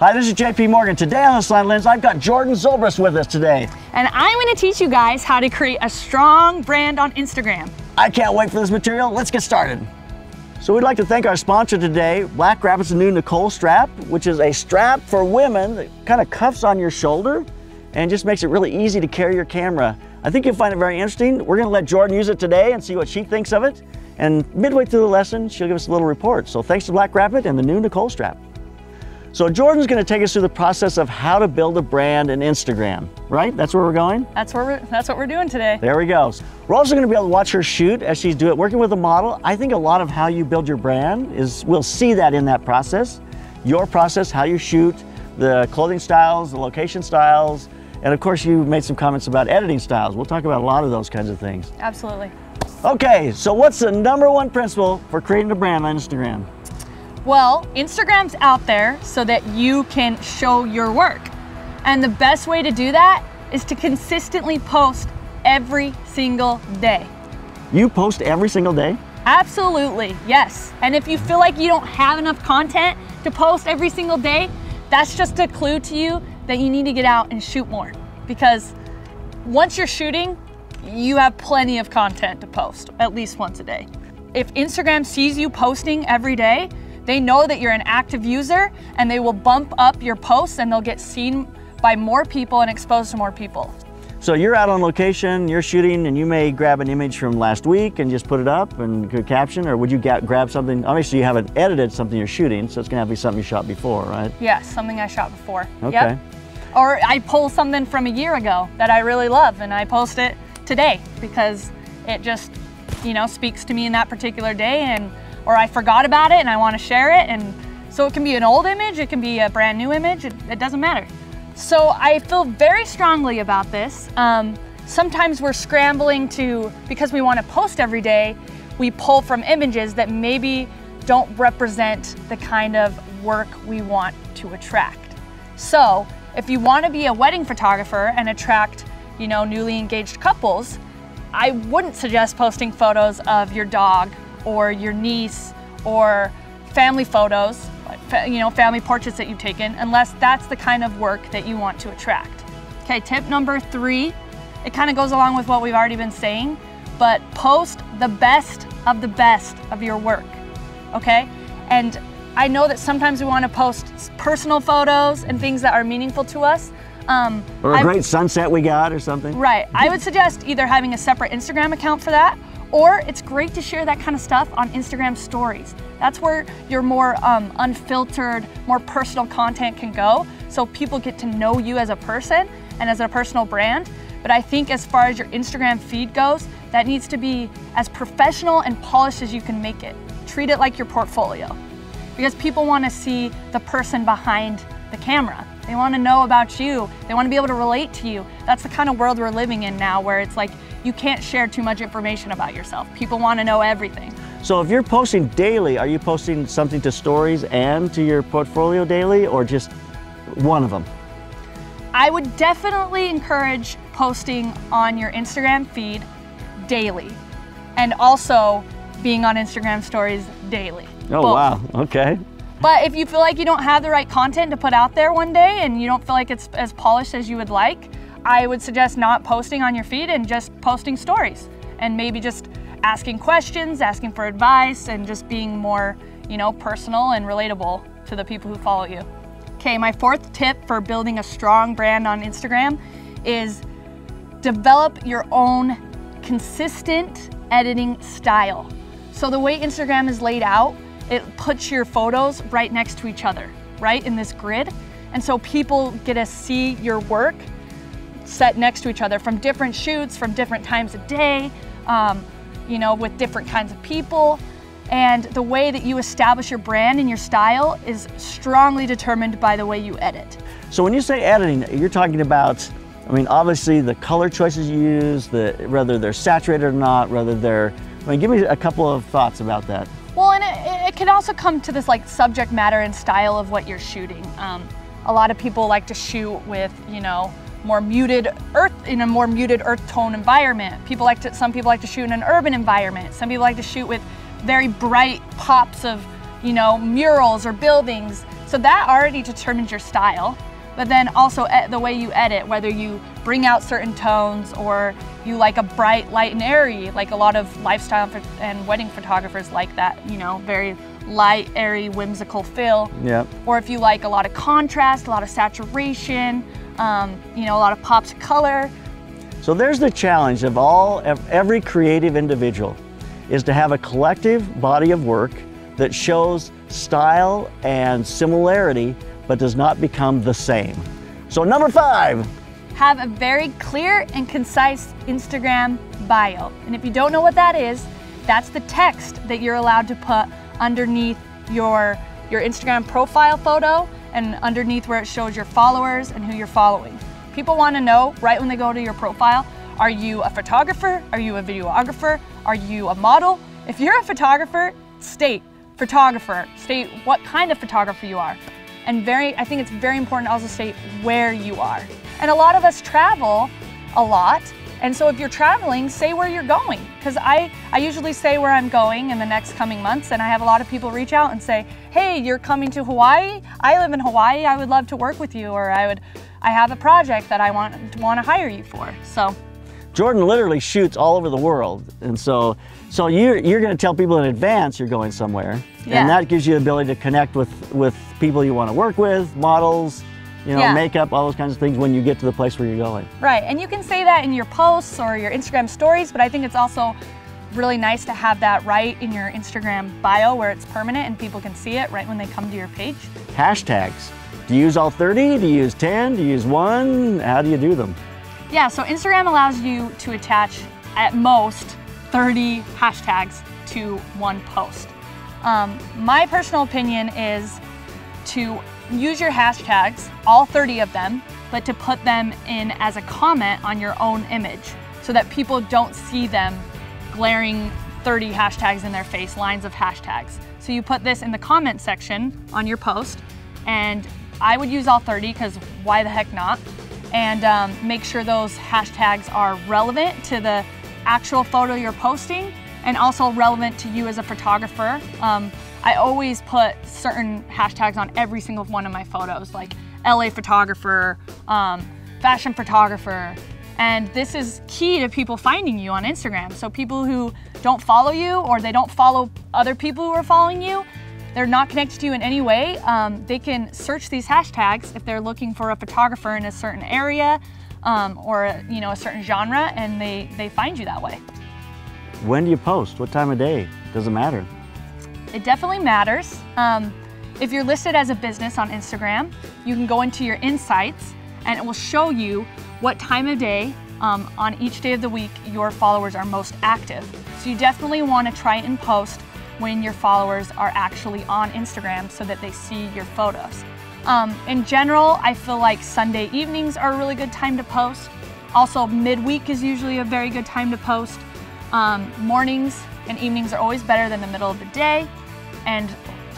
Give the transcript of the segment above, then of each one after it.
Hi, this is JP Morgan. Today on the Slanted Lens, I've got Jordan Zobrist with us today. And I'm going to teach you guys how to create a strong brand on Instagram. I can't wait for this material. Let's get started. So we'd like to thank our sponsor today, Black Rabbit's new Nicole strap, which is a strap for women that kind of cuffs on your shoulder and just makes it really easy to carry your camera. I think you'll find it very interesting. We're going to let Jordan use it today and see what she thinks of it. And midway through the lesson, she'll give us a little report. So thanks to Black Rabbit and the new Nicole strap. So Jordan's going to take us through the process of how to build a brand in Instagram, right? That's where we're going? That's what we're doing today. There we go. We're also going to be able to watch her shoot as she's doing it, working with a model. I think a lot of how you build your brand is, we'll see that in that process. Your process, how you shoot, the clothing styles, the location styles, and of course you made some comments about editing styles. We'll talk about a lot of those kinds of things. Absolutely. Okay, so what's the #1 principle for creating a brand on Instagram? Well, Instagram's out there so that you can show your work. And the best way to do that is to consistently post every single day. You post every single day? Absolutely, yes. And if you feel like you don't have enough content to post every single day, that's just a clue to you that you need to get out and shoot more. Because once you're shooting, you have plenty of content to post, at least once a day. If Instagram sees you posting every day, they know that you're an active user and they will bump up your posts and they'll get seen by more people and exposed to more people. So you're out on location, you're shooting, and you may grab an image from last week and just put it up and could caption, or would you grab something? Obviously you haven't edited something you're shooting, so it's gonna have to be something you shot before, right? Yes, something I shot before. Okay. Yep. Or I pull something from a year ago that I really love and I post it today because it just, you know, speaks to me in that particular day, or I forgot about it and I want to share it. And so it can be an old image, it can be a brand new image, it doesn't matter. So I feel very strongly about this. Sometimes we're scrambling because we want to post every day, we pull from images that maybe don't represent the kind of work we want to attract. So if you want to be a wedding photographer and attract, you know, newly engaged couples, I wouldn't suggest posting photos of your dog or your niece or family photos, you know, family portraits that you've taken, unless that's the kind of work that you want to attract. Okay, tip number 3, it kind of goes along with what we've already been saying, but post the best of your work, okay? And I know that sometimes we want to post personal photos and things that are meaningful to us. Or a great sunset we got or something. Right, I would suggest either having a separate Instagram account for that, or it's great to share that kind of stuff on Instagram stories. That's where your more unfiltered, more personal content can go, so people get to know you as a person and as a personal brand. But I think as far as your Instagram feed goes, that needs to be as professional and polished as you can make it. Treat it like your portfolio, because people want to see the person behind the camera. They want to know about you. They want to be able to relate to you. That's the kind of world we're living in now, where it's like you can't share too much information about yourself. People want to know everything. So if you're posting daily, are you posting something to stories and to your portfolio daily, or just one of them? I would definitely encourage posting on your Instagram feed daily, and also being on Instagram stories daily. Oh, both. Wow, okay. But if you feel like you don't have the right content to put out there one day and you don't feel like it's as polished as you would like, I would suggest not posting on your feed and just posting stories, and maybe just asking questions, asking for advice, and just being more, you know, personal and relatable to the people who follow you. Okay, my 4th tip for building a strong brand on Instagram is develop your own consistent editing style. So the way Instagram is laid out, it puts your photos right next to each other, right in this grid. And so people get to see your work set next to each other from different shoots, from different times of day, you know, with different kinds of people. And the way that you establish your brand and your style is strongly determined by the way you edit. So when you say editing, you're talking about, I mean, obviously the color choices you use, whether they're saturated or not, give me a couple of thoughts about that. Well, and it can also come to this like subject matter and style of what you're shooting. A lot of people like to shoot with, you know, more muted earth, in a more muted earth tone environment. Some people like to shoot in an urban environment. Some people like to shoot with very bright pops of, you know, murals or buildings. So that already determines your style, but then also the way you edit, whether you bring out certain tones or you like a bright, light, and airy, like a lot of lifestyle and wedding photographers like that, you know, very light, airy, whimsical feel. Yep. Or if you like a lot of contrast, a lot of saturation, you know, a lot of pops of color. So there's the challenge of every creative individual is to have a collective body of work that shows style and similarity, but does not become the same. So number 5. Have a very clear and concise Instagram bio. And if you don't know what that is, that's the text that you're allowed to put underneath your Instagram profile photo and underneath where it shows your followers and who you're following. People want to know right when they go to your profile, are you a photographer? Are you a videographer? Are you a model? If you're a photographer, state photographer. State what kind of photographer you are. And I think it's very important to also state where you are. And a lot of us travel a lot. And so if you're traveling, say where you're going. Because I usually say where I'm going in the next coming months, and I have a lot of people reach out and say, hey, you're coming to Hawaii? I live in Hawaii, I would love to work with you, or I have a project that I want to hire you for. So Jordan literally shoots all over the world. And so you're gonna tell people in advance you're going somewhere. Yeah. And that gives you the ability to connect with people you wanna work with, models, you know, Yeah. makeup, all those kinds of things when you get to the place where you're going. Right, and you can say that in your posts or your Instagram stories, but I think it's also really nice to have that right in your Instagram bio where it's permanent and people can see it right when they come to your page. Hashtags. Do you use all 30? Do you use 10? Do you use 1? How do you do them? Yeah, so Instagram allows you to attach at most 30 hashtags to one post. My personal opinion is to use your hashtags, all 30 of them, but to put them in as a comment on your own image so that people don't see them glaring 30 hashtags in their face, lines of hashtags. So you put this in the comment section on your post, and I would use all 30 because why the heck not? And make sure those hashtags are relevant to the actual photo you're posting and also relevant to you as a photographer. I always put certain hashtags on every single one of my photos, like LA photographer, fashion photographer, and this is key to people finding you on Instagram. So people who don't follow you or they don't follow other people who are following you, they're not connected to you in any way, they can search these hashtags if they're looking for a photographer in a certain area or you know, a certain genre, and they find you that way. When do you post? What time of day? Does it matter? It definitely matters. If you're listed as a business on Instagram, you can go into your insights and it will show you what time of day on each day of the week your followers are most active. So you definitely want to try and post when your followers are actually on Instagram so that they see your photos. In general, I feel like Sunday evenings are a really good time to post. Also, midweek is usually a very good time to post. Mornings and evenings are always better than the middle of the day, and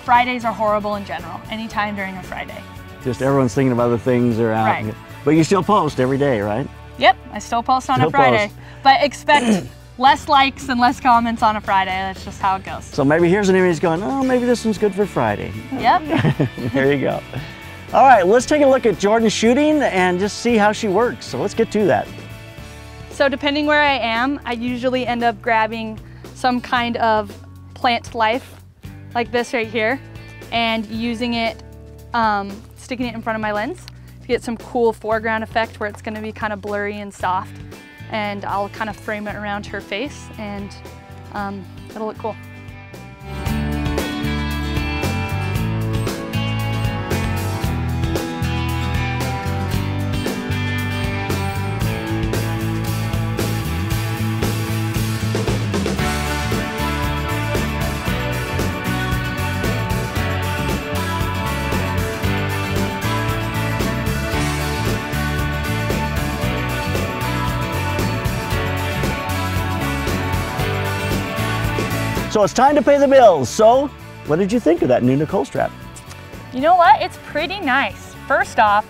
Fridays are horrible in general, anytime during a Friday. Just everyone's thinking of other things around. Right. But you still post every day, right? Yep, I still post on a Friday, but expect less likes and less comments on a Friday. That's just how it goes. So maybe here's an image going, oh, maybe this one's good for Friday. Yep. There you go. All right, let's take a look at Jordan shooting and just see how she works. So let's get to that. So depending where I am, I usually end up grabbing some kind of plant life, like this right here, and using it, sticking it in front of my lens to get some cool foreground effect where it's gonna be kind of blurry and soft. And I'll kind of frame it around her face, and it'll look cool. So it's time to pay the bills. So what did you think of that new Nicole strap? You know what? It's pretty nice. First off,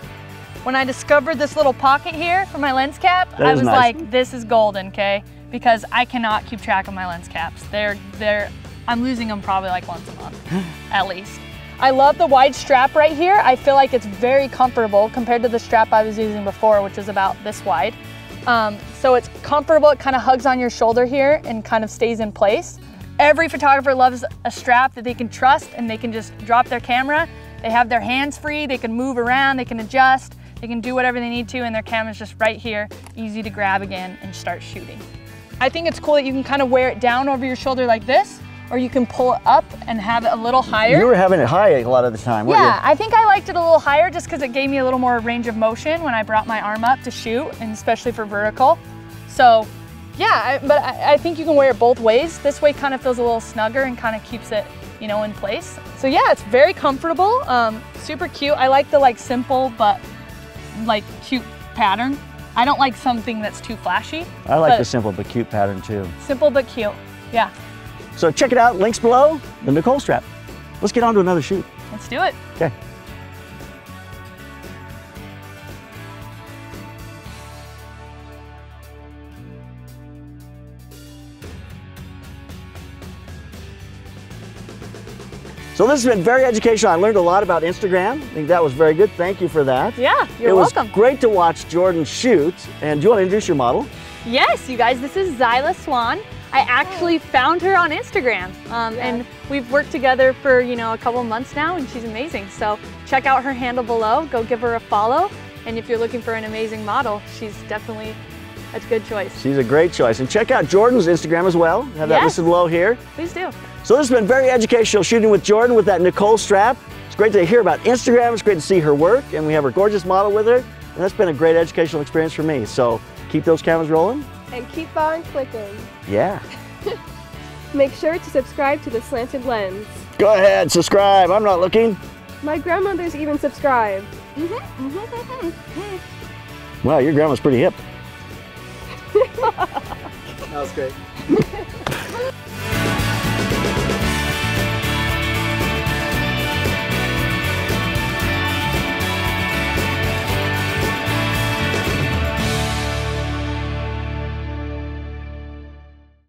when I discovered this little pocket here for my lens cap, I was nice. like, this is golden, okay? Because I cannot keep track of my lens caps. I'm losing them probably like once a month, at least. I love the wide strap right here. I feel like it's very comfortable compared to the strap I was using before, which was about this wide. So it's comfortable, it kind of hugs on your shoulder here and kind of stays in place. Every photographer loves a strap that they can trust and they can just drop their camera. They have their hands free, they can move around, they can adjust, they can do whatever they need to, and their camera's just right here, easy to grab again and start shooting. I think it's cool that you can kind of wear it down over your shoulder like this, or you can pull it up and have it a little higher. You were having it high a lot of the time, weren't you? Yeah, I think I liked it a little higher just because it gave me a little more range of motion when I brought my arm up to shoot, and especially for vertical. So yeah, but I think you can wear it both ways. This way kind of feels a little snugger and kind of keeps it, you know, in place. So yeah, it's very comfortable, super cute. I like the simple but like cute pattern. I don't like something that's too flashy. I like the simple but cute pattern too. Simple but cute, yeah. So check it out, links below, the Nicole strap. Let's get on to another shoot. Let's do it. Okay. So this has been very educational. I learned a lot about Instagram. I think that was very good. Thank you for that. Yeah, you're welcome. It was great to watch Jordan shoot. And do you want to introduce your model? Yes, you guys, this is Zyla Swan. I actually found her on Instagram, and we've worked together for, you know, a couple months now, and she's amazing. So check out her handle below, go give her a follow. And if you're looking for an amazing model, she's definitely a good choice. She's a great choice. And check out Jordan's Instagram as well. Have that listed below here. Please do. So this has been very educational shooting with Jordan with that Nicole strap. It's great to hear about Instagram. It's great to see her work, and we have her gorgeous model with her. And that's been a great educational experience for me. So keep those cameras rolling. And keep on clicking. Yeah. Make sure to subscribe to the Slanted Lens. Go ahead, subscribe. I'm not looking. My grandmother's even subscribed. Wow, your grandma's pretty hip. That was great.